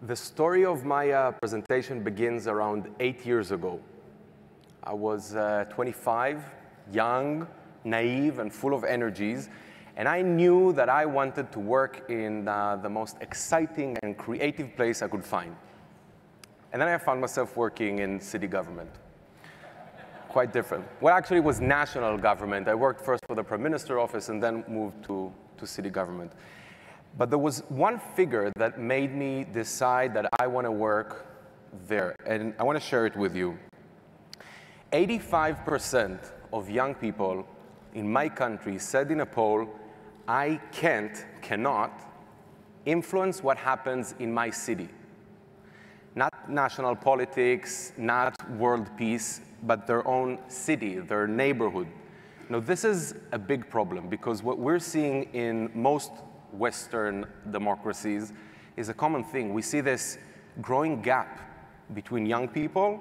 The story of my presentation begins around 8 years ago. I was 25, young, naive, and full of energies, and I knew that I wanted to work in the most exciting and creative place I could find. And then I found myself working in city government. Quite different. Well, actually, it was national government. I worked first for the Prime Minister's office and then moved to city government. But there was one figure that made me decide that I want to work there, and I want to share it with you. 85% of young people in my country said in a poll, I cannot influence what happens in my city. Not national politics, not world peace, but their own city, their neighborhood. Now, this is a big problem because what we're seeing in most Western democracies is a common thing. We see this growing gap between young people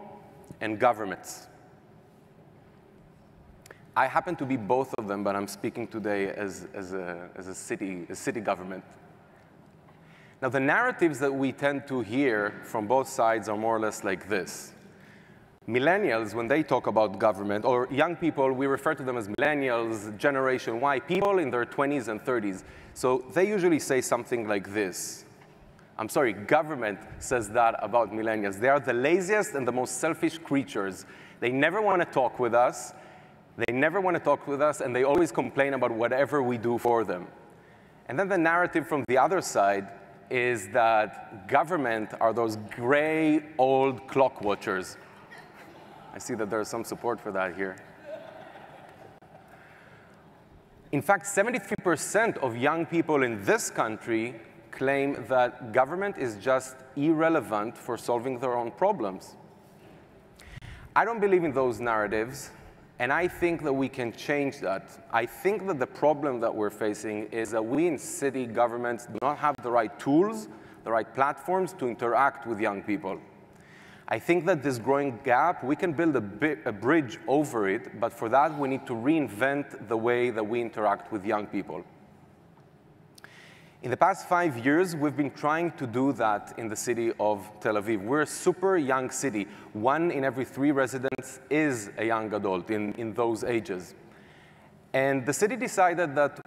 and governments. I happen to be both of them, but I'm speaking today as a city government. Now, the narratives that we tend to hear from both sides are more or less like this. Millennials, when they talk about government, or young people, we refer to them as millennials, Generation Y, people in their 20s and 30s. So they usually say something like this. I'm sorry, government says that about millennials. They are the laziest and the most selfish creatures. They never want to talk with us. And they always complain about whatever we do for them. And then the narrative from the other side is that government are those gray, old clock watchers. I see that there's some support for that here. In fact, 73% of young people in this country claim that government is just irrelevant for solving their own problems. I don't believe in those narratives, and I think that we can change that. I think that the problem that we're facing is that we in city governments do not have the right tools, the right platforms to interact with young people. I think that this growing gap, we can build a bridge over it, but for that we need to reinvent the way that we interact with young people. In the past 5 years, we've been trying to do that in the city of Tel Aviv. We're a super young city. 1 in every 3 residents is a young adult in those ages. And the city decided that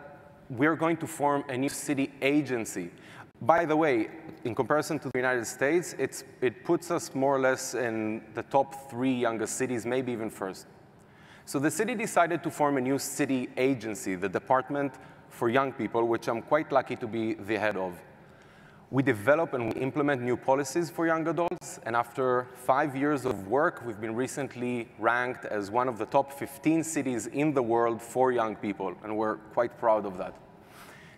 we're going to form a new city agency. By the way, in comparison to the United States, it puts us more or less in the top 3 youngest cities, maybe even first. So the city decided to form a new city agency, the Department for Young People, which I'm quite lucky to be the head of. We develop and we implement new policies for young adults, and after 5 years of work, we've been recently ranked as one of the top 15 cities in the world for young people, and we're quite proud of that.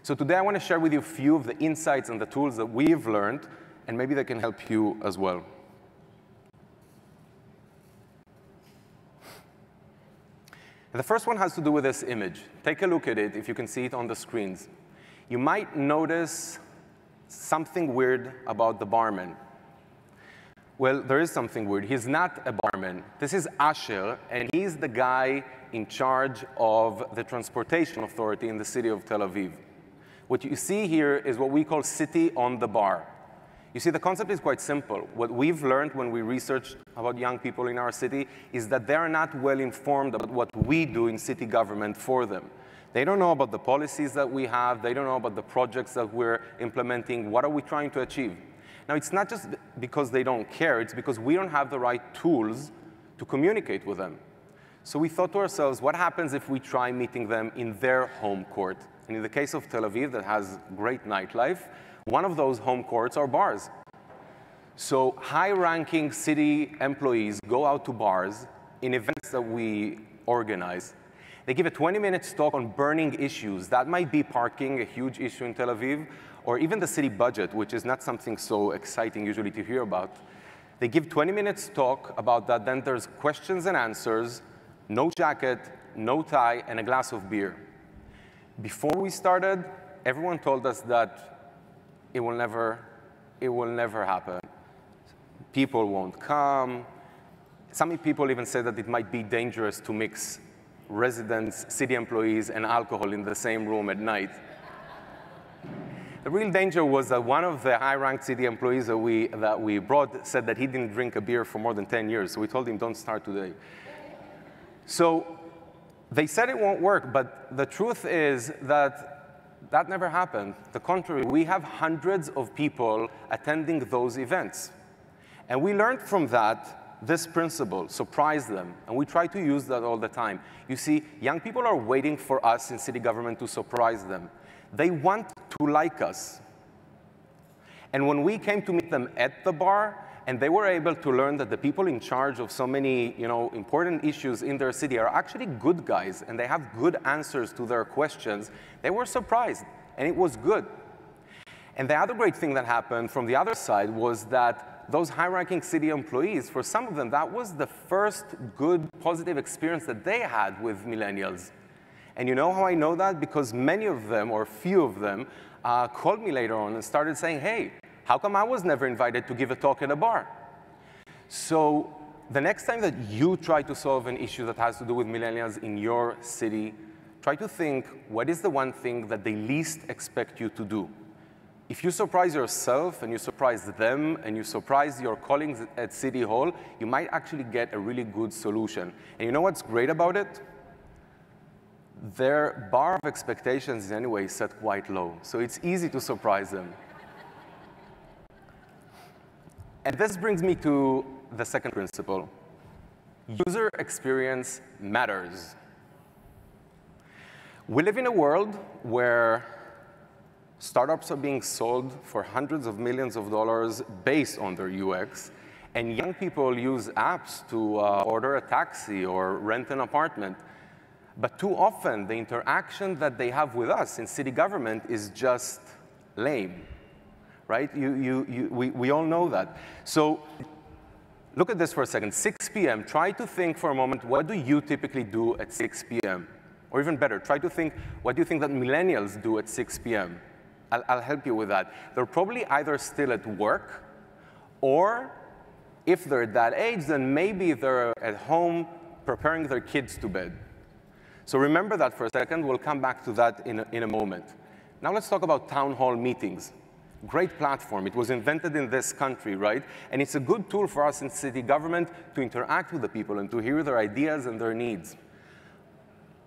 So today I want to share with you a few of the insights and the tools that we've learned, and maybe they can help you as well. The first one has to do with this image. Take a look at it if you can see it on the screens. You might notice something weird about the barman. Well, there is something weird. He's not a barman. This is Asher, and he's the guy in charge of the transportation authority in the city of Tel Aviv. What you see here is what we call city on the bar. You see, the concept is quite simple. What we've learned when we researched about young people in our city is that they are not well informed about what we do in city government for them. They don't know about the policies that we have. They don't know about the projects that we're implementing. What are we trying to achieve? Now, it's not just because they don't care. It's because we don't have the right tools to communicate with them. So we thought to ourselves, what happens if we try meeting them in their home court? And in the case of Tel Aviv, that has great nightlife, one of those home courts are bars. So high-ranking city employees go out to bars in events that we organize. They give a 20-minute talk on burning issues. That might be parking, a huge issue in Tel Aviv, or even the city budget, which is not something so exciting usually to hear about. They give 20 minutes talk about that. Then there's questions and answers, no jacket, no tie, and a glass of beer. Before we started, everyone told us that it will never happen. People won't come. Some people even said that it might be dangerous to mix residents, city employees, and alcohol in the same room at night. The real danger was that one of the high-ranked city employees that we brought said that he didn't drink a beer for more than 10 years. So we told him, don't start today. So they said it won't work, but the truth is that that never happened. The contrary, we have hundreds of people attending those events. And we learned from that this principle, surprise them. And we try to use that all the time. You see, young people are waiting for us in city government to surprise them. They want to like us. And when we came to meet them at the bar, and they were able to learn that the people in charge of so many important issues in their city are actually good guys, and they have good answers to their questions, they were surprised, and it was good. And the other great thing that happened from the other side was that those high-ranking city employees, for some of them, that was the first good, positive experience that they had with millennials. And you know how I know that? Because many of them, or few of them, called me later on and started saying, hey, how come I was never invited to give a talk at a bar? So the next time that you try to solve an issue that has to do with millennials in your city, try to think, what is the one thing that they least expect you to do? If you surprise yourself, and you surprise them, and you surprise your colleagues at City Hall, you might actually get a really good solution. And you know what's great about it? Their bar of expectations is anyway set quite low, so it's easy to surprise them. And this brings me to the second principle. User experience matters. We live in a world where startups are being sold for hundreds of millions of dollars based on their UX, and young people use apps to order a taxi or rent an apartment. But too often, the interaction that they have with us in city government is just lame. Right? We all know that. So look at this for a second. 6 p.m., try to think for a moment, what do you typically do at 6 p.m.? Or even better, try to think, what do you think that millennials do at 6 p.m.? I'll help you with that. They're probably either still at work, or if they're at that age, then maybe they're at home preparing their kids to bed. So remember that for a second. We'll come back to that in a moment. Now let's talk about town hall meetings. Great platform. It was invented in this country, right? And it's a good tool for us in city government to interact with the people and to hear their ideas and their needs.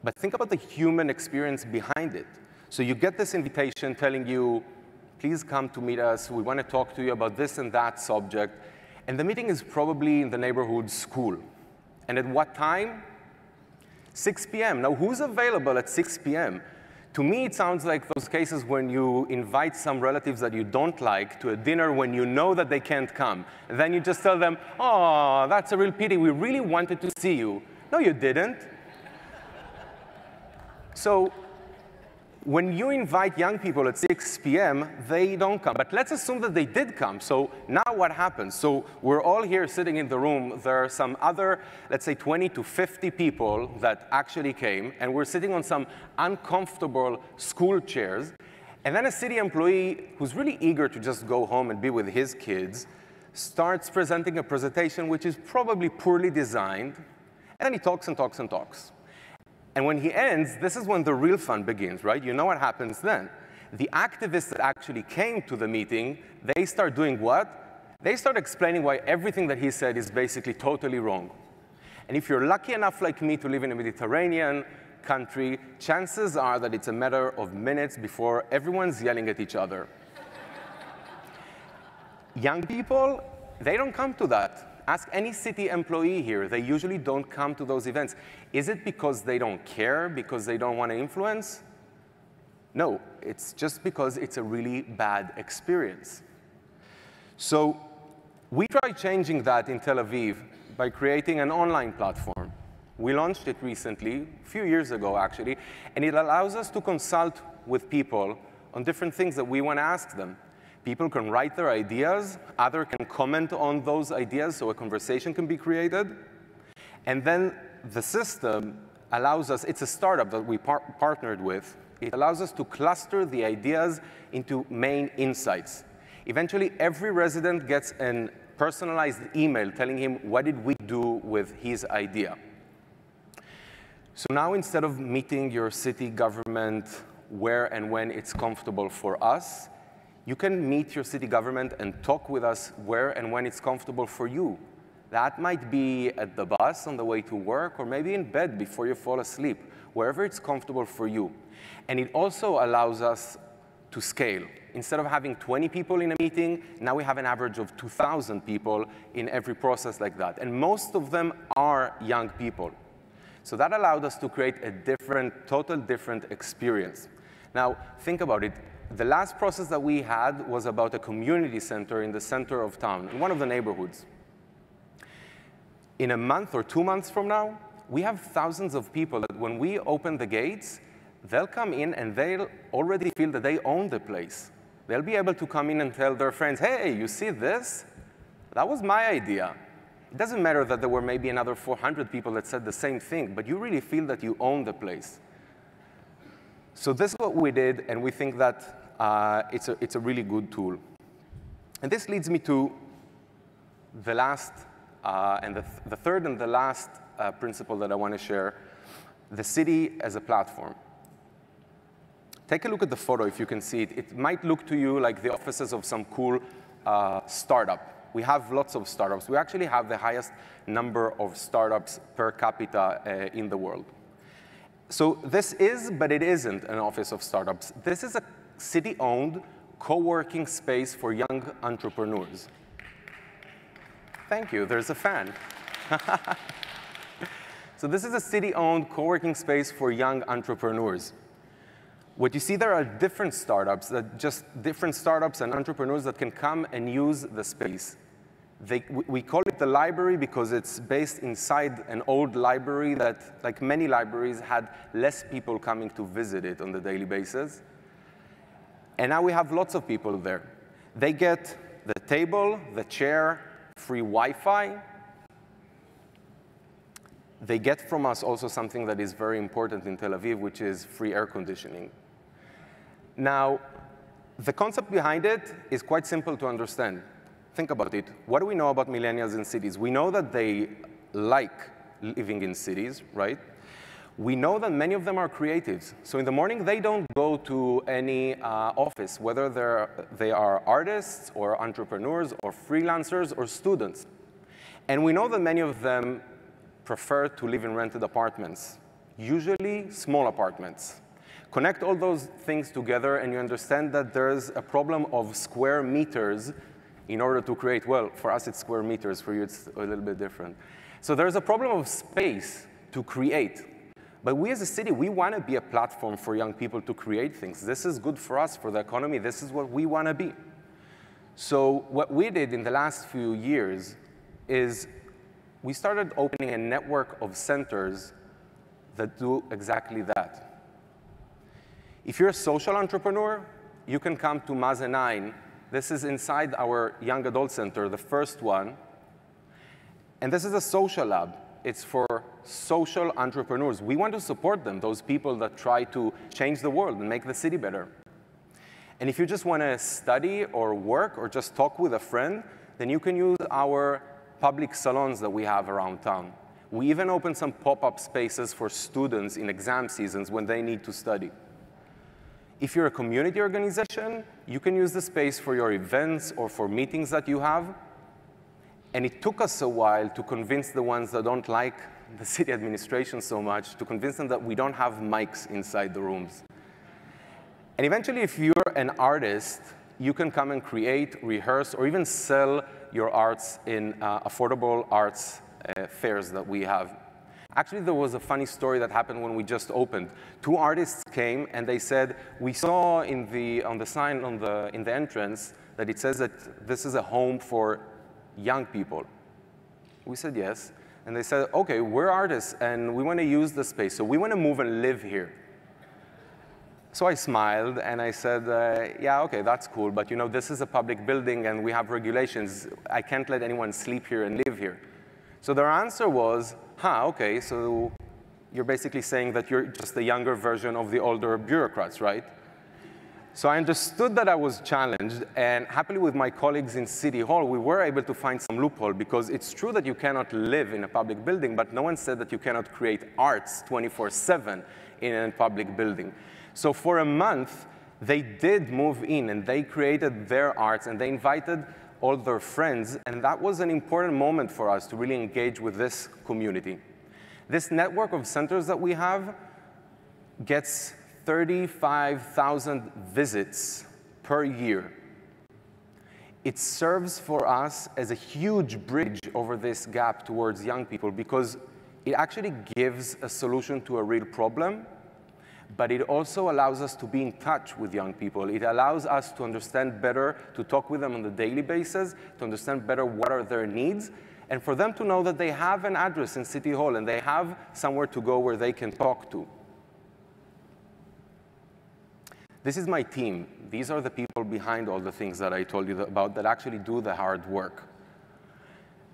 But think about the human experience behind it. So you get this invitation telling you, please come to meet us. We want to talk to you about this and that subject. And the meeting is probably in the neighborhood school. And at what time? 6 p.m. Now, who's available at 6 p.m.? To me, it sounds like those cases when you invite some relatives that you don't like to a dinner when you know that they can't come. And then you just tell them, oh, that's a real pity. We really wanted to see you. No, you didn't. So when you invite young people at 6 p.m., they don't come. But let's assume that they did come. So now what happens? So we're all here sitting in the room. There are some other, let's say, 20 to 50 people that actually came. And we're sitting on some uncomfortable school chairs. And then a city employee who's really eager to just go home and be with his kids starts presenting a presentation which is probably poorly designed. And then he talks and talks and talks. And when he ends, this is when the real fun begins, right? You know what happens then. The activists that actually came to the meeting, they start doing what? They start explaining why everything that he said is basically totally wrong. And if you're lucky enough like me to live in a Mediterranean country, chances are that it's a matter of minutes before everyone's yelling at each other. Young people, they don't come to that. Ask any city employee here. They usually don't come to those events. Is it because they don't care, because they don't want to influence? No, it's just because it's a really bad experience. So we tried changing that in Tel Aviv by creating an online platform. We launched it recently, a few years ago actually, and it allows us to consult with people on different things that we want to ask them. People can write their ideas, others can comment on those ideas so a conversation can be created. And then the system allows us, it's a startup that we partnered with, it allows us to cluster the ideas into main insights. Eventually, every resident gets a personalized email telling him what did we do with his idea. So now instead of meeting your city government where and when it's comfortable for us, You can meet your city government and talk with us where and when it's comfortable for you. That might be at the bus on the way to work, or maybe in bed before you fall asleep, wherever it's comfortable for you. And it also allows us to scale. Instead of having 20 people in a meeting, now we have an average of 2,000 people in every process like that. And most of them are young people. So that allowed us to create a total different experience. Now, think about it. The last process that we had was about a community center in the center of town, in one of the neighborhoods. In a month or 2 months from now, we have thousands of people that when we open the gates, they'll come in and they'll already feel that they own the place. They'll be able to come in and tell their friends, hey, you see this? That was my idea. It doesn't matter that there were maybe another 400 people that said the same thing, but you really feel that you own the place. So this is what we did, and we think that it's a really good tool. And this leads me to the last, the third and the last principle that I want to share, the city as a platform. Take a look at the photo if you can see it. It might look to you like the offices of some cool startup. We have lots of startups. We actually have the highest number of startups per capita in the world. So this is, but it isn't, an office of startups. This is a city-owned co-working space for young entrepreneurs. Thank you. There's a fan. So this is a city-owned co-working space for young entrepreneurs. What you see there are different startups, different startups and entrepreneurs that can come and use the space. We call it the library because it's based inside an old library that, like many libraries, had less people coming to visit it on a daily basis. And now we have lots of people there. They get the table, the chair, free Wi-Fi. They get from us also something that is very important in Tel Aviv, which is free air conditioning. Now, the concept behind it is quite simple to understand. Think about it. What do we know about millennials in cities? We know that they like living in cities, right? We know that many of them are creatives. So in the morning, they don't go to any office, whether they are artists or entrepreneurs or freelancers or students. And we know that many of them prefer to live in rented apartments, usually small apartments. Connect all those things together, and you understand that there's a problem of square meters in order to create, well, for us it's square meters, for you it's a little bit different. So there's a problem of space to create. But we as a city, we want to be a platform for young people to create things. This is good for us, for the economy. This is what we want to be. So what we did in the last few years is we started opening a network of centers that do exactly that. If you're a social entrepreneur, you can come to Maze 9. This is inside our young adult center, the first one. And this is a social lab. It's for social entrepreneurs. We want to support them, those people that try to change the world and make the city better. And if you just want to study or work or just talk with a friend, then you can use our public salons that we have around town. We even open some pop-up spaces for students in exam seasons when they need to study. If you're a community organization, you can use the space for your events or for meetings that you have. And it took us a while to convince the ones that don't like the city administration so much, to convince them that we don't have mics inside the rooms. And eventually, if you're an artist, you can come and create, rehearse, or even sell your arts in affordable arts fairs that we have. Actually, there was a funny story that happened when we just opened. Two artists came and they said, we saw on the sign in the entrance that it says that this is a home for young people. We said yes. And they said, okay, we're artists and we want to use the space, so we want to move and live here. So I smiled and I said, yeah, okay, that's cool, but you know, this is a public building and we have regulations. I can't let anyone sleep here and live here. So their answer was, okay, so you're basically saying that you're just a younger version of the older bureaucrats, right? So I understood that I was challenged, and happily with my colleagues in City Hall, we were able to find some loophole, because it's true that you cannot live in a public building, but no one said that you cannot create arts 24/7 in a public building. So for a month, They did move in, and they created their arts, and they invited all their friends, and that was an important moment for us to really engage with this community. This network of centers that we have gets 35,000 visits per year. It serves for us as a huge bridge over this gap towards young people because it actually gives a solution to a real problem, but it also allows us to be in touch with young people. It allows us to understand better, to talk with them on a daily basis, to understand better what are their needs, and for them to know that they have an address in City Hall and they have somewhere to go where they can talk to. This is my team. These are the people behind all the things that I told you about that actually do the hard work.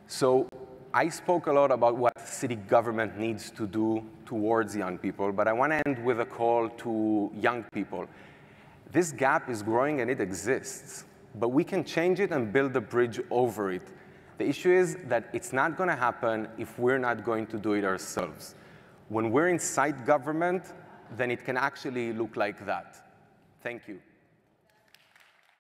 So I spoke a lot about what city government needs to do towards young people, but I want to end with a call to young people. This gap is growing and it exists, but we can change it and build a bridge over it. The issue is that it's not going to happen if we're not going to do it ourselves. When we're inside government, then it can actually look like that. Thank you.